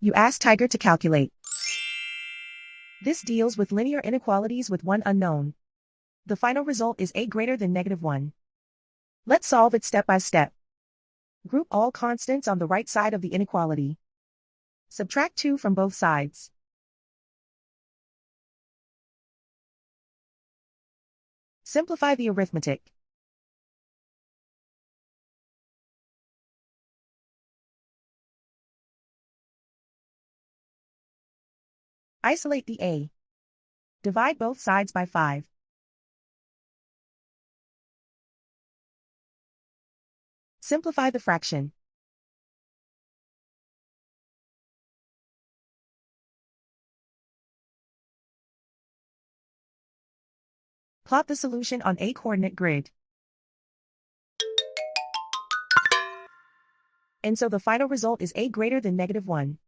You ask Tiger to calculate. This deals with linear inequalities with one unknown. The final result is a greater than -1. Let's solve it step by step. Group all constants on the right side of the inequality. Subtract 2 from both sides. Simplify the arithmetic. Isolate the a. Divide both sides by 5. Simplify the fraction. Plot the solution on a coordinate grid. And so the final result is a greater than -1.